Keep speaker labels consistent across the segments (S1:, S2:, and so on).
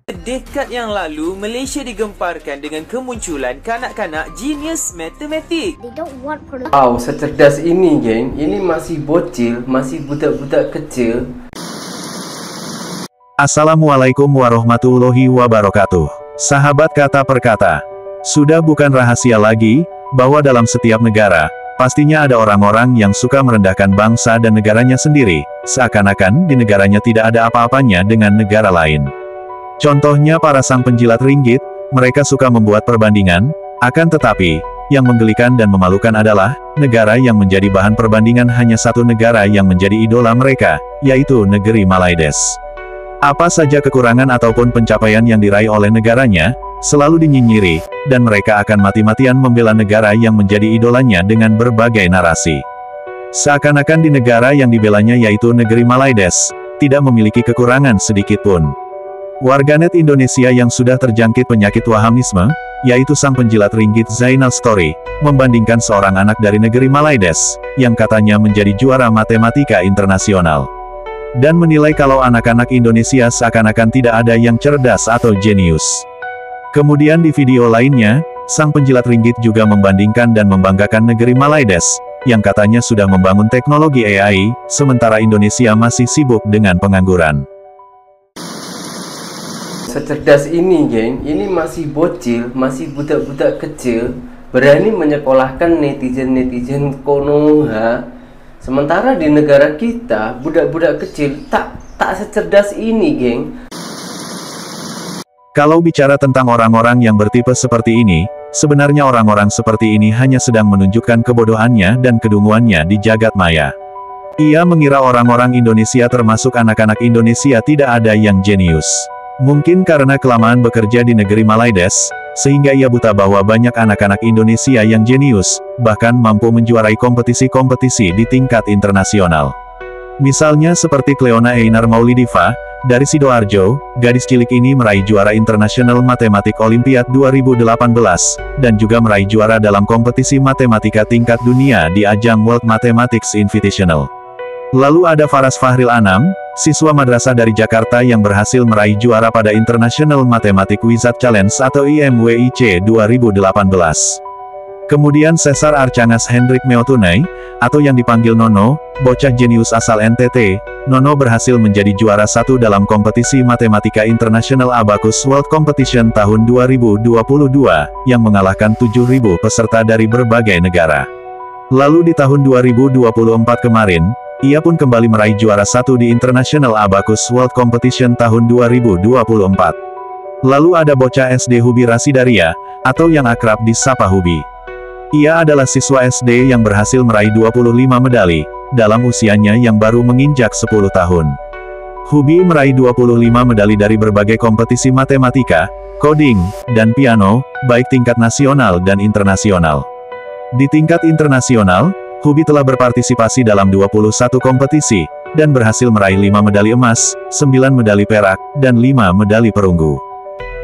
S1: Dekad yang lalu, Malaysia digemparkan dengan kemunculan kanak-kanak genius matematik.
S2: They don't want
S3: Wow, secerdas ini, geng. Ini masih bocil, masih budak-budak kecil.
S4: Assalamualaikum warahmatullahi wabarakatuh. Sahabat kata per kata. Sudah bukan rahasia lagi, bahwa dalam setiap negara, pastinya ada orang-orang yang suka merendahkan bangsa dan negaranya sendiri, seakan-akan di negaranya tidak ada apa-apanya dengan negara lain. Contohnya para sang penjilat ringgit, mereka suka membuat perbandingan, akan tetapi, yang menggelikan dan memalukan adalah, negara yang menjadi bahan perbandingan hanya satu negara yang menjadi idola mereka, yaitu negeri Malaides. Apa saja kekurangan ataupun pencapaian yang diraih oleh negaranya, selalu dinyinyiri, dan mereka akan mati-matian membela negara yang menjadi idolanya dengan berbagai narasi. Seakan-akan di negara yang dibelanya yaitu negeri Malaides, tidak memiliki kekurangan sedikitpun. Warganet Indonesia yang sudah terjangkit penyakit Wahamisme, yaitu sang penjilat ringgit Zainal Story, membandingkan seorang anak dari negeri Malaides, yang katanya menjadi juara matematika internasional. Dan menilai kalau anak-anak Indonesia seakan-akan tidak ada yang cerdas atau jenius. Kemudian di video lainnya, sang penjilat ringgit juga membandingkan dan membanggakan negeri Malaides, yang katanya sudah membangun teknologi AI, sementara Indonesia masih sibuk dengan pengangguran.
S3: Secerdas ini, geng. Ini masih bocil, masih budak-budak kecil, berani menyekolahkan netizen-netizen Konoha. Sementara di negara kita, budak-budak kecil tak secerdas ini, geng.
S4: Kalau bicara tentang orang-orang yang bertipe seperti ini, sebenarnya orang-orang seperti ini hanya sedang menunjukkan kebodohannya dan kedunguannya di jagat maya. Ia mengira orang-orang Indonesia termasuk anak-anak Indonesia tidak ada yang jenius. Mungkin karena kelamaan bekerja di negeri Malaides, sehingga ia buta bahwa banyak anak-anak Indonesia yang jenius, bahkan mampu menjuarai kompetisi-kompetisi di tingkat internasional. Misalnya seperti Cleona Einar Maulidiva, dari Sidoarjo, gadis cilik ini meraih juara International Mathematics Olympiad 2018, dan juga meraih juara dalam kompetisi matematika tingkat dunia di ajang World Mathematics Invitational. Lalu ada Faras Fahril Anam, siswa madrasah dari Jakarta yang berhasil meraih juara pada International Mathematics Wizard Challenge atau IMWIC 2018. Kemudian Cesar Archangas Hendrik Meotunai, atau yang dipanggil Nono, bocah jenius asal NTT, Nono berhasil menjadi juara satu dalam kompetisi matematika International Abacus World Competition tahun 2022, yang mengalahkan 7.000 peserta dari berbagai negara. Lalu di tahun 2024 kemarin, ia pun kembali meraih juara satu di International Abacus World Competition tahun 2024. Lalu ada bocah SD Hubi Rasidaria, atau yang akrab disapa Hubi. Ia adalah siswa SD yang berhasil meraih 25 medali, dalam usianya yang baru menginjak 10 tahun. Hubi meraih 25 medali dari berbagai kompetisi matematika, coding, dan piano, baik tingkat nasional dan internasional. Di tingkat internasional, Hubi telah berpartisipasi dalam 21 kompetisi, dan berhasil meraih 5 medali emas, 9 medali perak, dan 5 medali perunggu.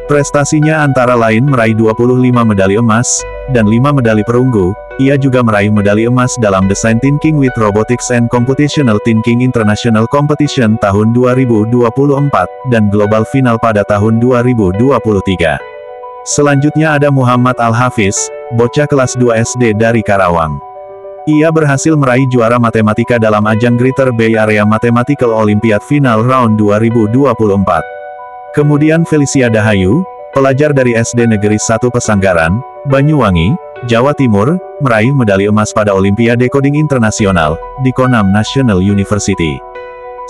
S4: Prestasinya antara lain meraih 25 medali emas, dan 5 medali perunggu. Ia juga meraih medali emas dalam Design Thinking with Robotics and Computational Thinking International Competition tahun 2024, dan Global Final pada tahun 2023. Selanjutnya ada Muhammad Al-Hafiz, bocah kelas 2 SD dari Karawang. Ia berhasil meraih juara matematika dalam ajang Greater Bay Area Mathematical Olympiad Final Round 2024. Kemudian Felicia Dahayu, pelajar dari SD Negeri 1 Pesanggaran, Banyuwangi, Jawa Timur, meraih medali emas pada Olimpiade Coding Internasional, di Konam National University.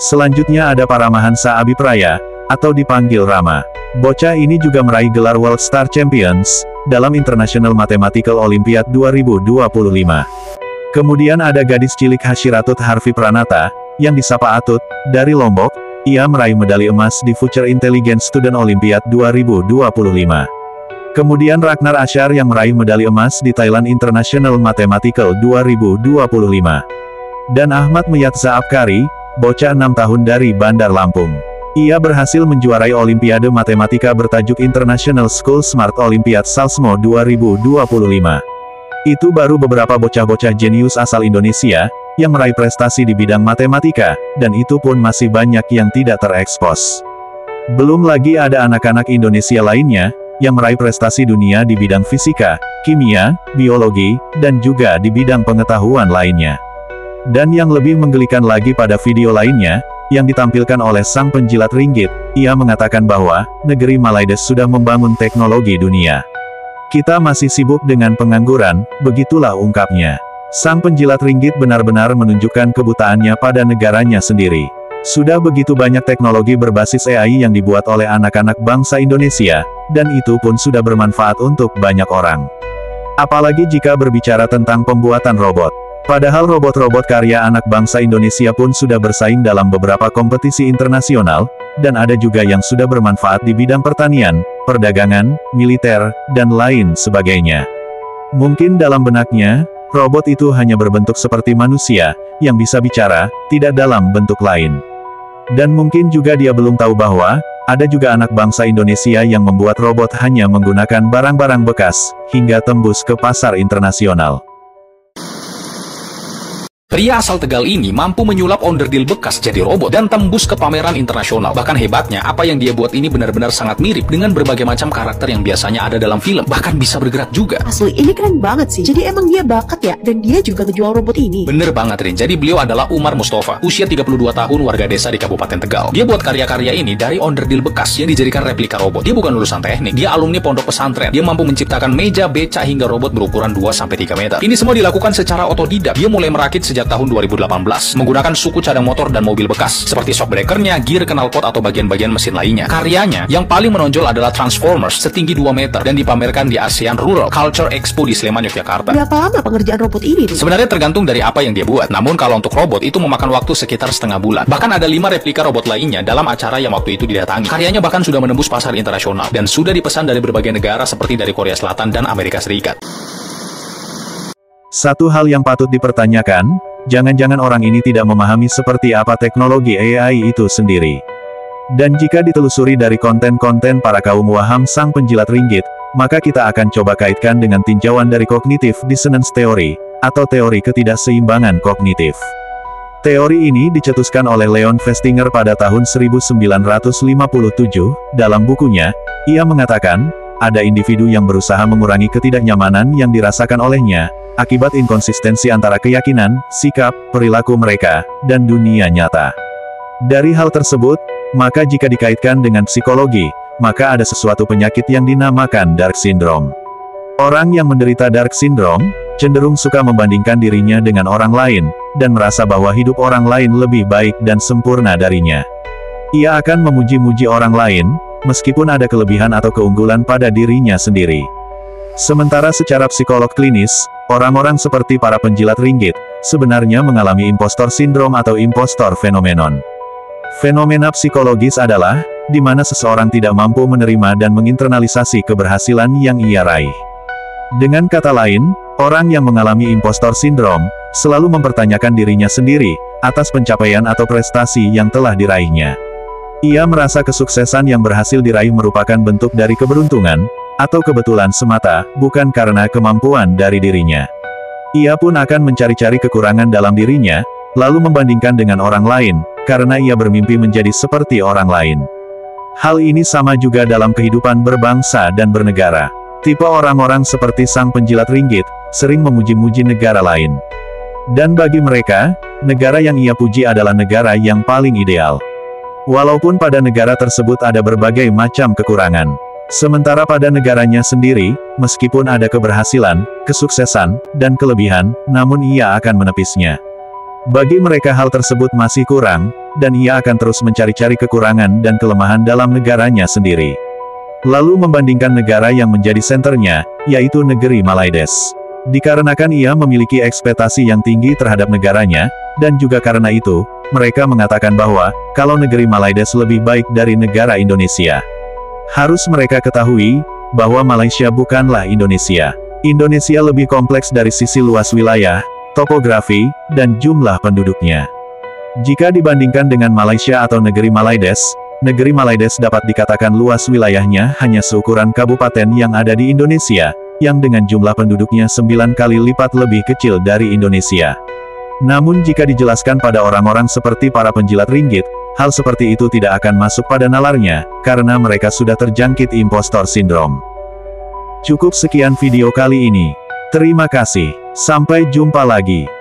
S4: Selanjutnya ada Paramahansa Abipraya, atau dipanggil Rama. Bocah ini juga meraih gelar World Star Champions, dalam International Mathematical Olympiad 2025. Kemudian ada gadis cilik Hashiratut Harfi Pranata, yang disapa Atut, dari Lombok. Ia meraih medali emas di Future Intelligence Student Olympiad 2025. Kemudian Ragnar Ashar yang meraih medali emas di Thailand International Mathematical 2025. Dan Ahmad Meyatza Apkari, bocah 6 tahun dari Bandar Lampung. Ia berhasil menjuarai Olimpiade Matematika bertajuk International School Smart Olympiad Salsmo 2025. Itu baru beberapa bocah-bocah jenius asal Indonesia, yang meraih prestasi di bidang matematika, dan itu pun masih banyak yang tidak terekspos. Belum lagi ada anak-anak Indonesia lainnya, yang meraih prestasi dunia di bidang fisika, kimia, biologi, dan juga di bidang pengetahuan lainnya. Dan yang lebih menggelikan lagi pada video lainnya, yang ditampilkan oleh sang penjilat ringgit, ia mengatakan bahwa, negeri Maldives sudah membangun teknologi dunia. Kita masih sibuk dengan pengangguran, begitulah ungkapnya. Sang penjilat ringgit benar-benar menunjukkan kebutaannya pada negaranya sendiri. Sudah begitu banyak teknologi berbasis AI yang dibuat oleh anak-anak bangsa Indonesia, dan itu pun sudah bermanfaat untuk banyak orang. Apalagi jika berbicara tentang pembuatan robot. Padahal robot-robot karya anak bangsa Indonesia pun sudah bersaing dalam beberapa kompetisi internasional, dan ada juga yang sudah bermanfaat di bidang pertanian, perdagangan, militer, dan lain sebagainya. Mungkin dalam benaknya, robot itu hanya berbentuk seperti manusia, yang bisa bicara, tidak dalam bentuk lain. Dan mungkin juga dia belum tahu bahwa, ada juga anak bangsa Indonesia yang membuat robot hanya menggunakan barang-barang bekas, hingga tembus ke pasar internasional.
S2: Pria asal Tegal ini mampu menyulap onderdil bekas jadi robot dan tembus ke pameran internasional. Bahkan hebatnya, apa yang dia buat ini benar-benar sangat mirip dengan berbagai macam karakter yang biasanya ada dalam film. Bahkan bisa bergerak juga.
S5: Asli, ini keren banget sih. Jadi emang dia bakat ya? Dan dia juga ngejual robot ini.
S2: Bener banget, Rin. Jadi beliau adalah Umar Mustafa, usia 32 tahun, warga desa di Kabupaten Tegal. Dia buat karya-karya ini dari onderdil bekas yang dijadikan replika robot. Dia bukan lulusan teknik, dia alumni pondok pesantren. Dia mampu menciptakan meja, beca, hingga robot berukuran 2-3 meter. Ini semua dilakukan secara otodidak. Dia mulai merakit sejak tahun 2018. Menggunakan suku cadang motor dan mobil bekas, seperti shock breakernya, gear, knalpot, atau bagian-bagian mesin lainnya. Karyanya, yang paling menonjol adalah Transformers, setinggi 2 meter, dan dipamerkan di ASEAN Rural Culture Expo di Sleman, Yogyakarta.
S5: Berapa lama pengerjaan robot ini?
S2: Sebenarnya tergantung dari apa yang dia buat, namun kalau untuk robot, itu memakan waktu sekitar setengah bulan. Bahkan ada 5 replika robot lainnya dalam acara yang waktu itu didatangi. Karyanya bahkan sudah menembus pasar internasional, dan sudah dipesan dari berbagai negara seperti dari Korea Selatan dan Amerika Serikat.
S4: Satu hal yang patut dipertanyakan, jangan-jangan orang ini tidak memahami seperti apa teknologi AI itu sendiri. Dan jika ditelusuri dari konten-konten para kaum waham sang penjilat ringgit, maka kita akan coba kaitkan dengan tinjauan dari Cognitive Dissonance Theory, atau teori ketidakseimbangan kognitif. Teori ini dicetuskan oleh Leon Festinger pada tahun 1957, dalam bukunya, ia mengatakan, ada individu yang berusaha mengurangi ketidaknyamanan yang dirasakan olehnya, akibat inkonsistensi antara keyakinan, sikap, perilaku mereka, dan dunia nyata. Dari hal tersebut, maka jika dikaitkan dengan psikologi, maka ada sesuatu penyakit yang dinamakan Dark Syndrome. Orang yang menderita Dark Syndrome, cenderung suka membandingkan dirinya dengan orang lain, dan merasa bahwa hidup orang lain lebih baik dan sempurna darinya. Ia akan memuji-muji orang lain, meskipun ada kelebihan atau keunggulan pada dirinya sendiri. Sementara secara psikolog klinis, orang-orang seperti para penjilat ringgit, sebenarnya mengalami impostor sindrom atau impostor phenomenon. Fenomena psikologis adalah, di mana seseorang tidak mampu menerima dan menginternalisasi keberhasilan yang ia raih. Dengan kata lain, orang yang mengalami impostor sindrom, selalu mempertanyakan dirinya sendiri, atas pencapaian atau prestasi yang telah diraihnya. Ia merasa kesuksesan yang berhasil diraih merupakan bentuk dari keberuntungan, atau kebetulan semata, bukan karena kemampuan dari dirinya. Ia pun akan mencari-cari kekurangan dalam dirinya, lalu membandingkan dengan orang lain, karena ia bermimpi menjadi seperti orang lain. Hal ini sama juga dalam kehidupan berbangsa dan bernegara. Tipe orang-orang seperti sang penjilat ringgit, sering memuji-muji negara lain. Dan bagi mereka, negara yang ia puji adalah negara yang paling ideal. Walaupun pada negara tersebut ada berbagai macam kekurangan. Sementara pada negaranya sendiri, meskipun ada keberhasilan, kesuksesan, dan kelebihan, namun ia akan menepisnya. Bagi mereka hal tersebut masih kurang, dan ia akan terus mencari-cari kekurangan dan kelemahan dalam negaranya sendiri. Lalu membandingkan negara yang menjadi senternya, yaitu negeri Maldives. Dikarenakan ia memiliki ekspektasi yang tinggi terhadap negaranya, dan juga karena itu, mereka mengatakan bahwa, kalau negeri Maldives lebih baik dari negara Indonesia. Harus mereka ketahui, bahwa Malaysia bukanlah Indonesia. Indonesia lebih kompleks dari sisi luas wilayah, topografi, dan jumlah penduduknya. Jika dibandingkan dengan Malaysia atau negeri Maldives dapat dikatakan luas wilayahnya hanya seukuran kabupaten yang ada di Indonesia, yang dengan jumlah penduduknya 9 kali lipat lebih kecil dari Indonesia. Namun jika dijelaskan pada orang-orang seperti para penjilat ringgit, hal seperti itu tidak akan masuk pada nalarnya, karena mereka sudah terjangkit impostor syndrome. Cukup sekian video kali ini. Terima kasih. Sampai jumpa lagi.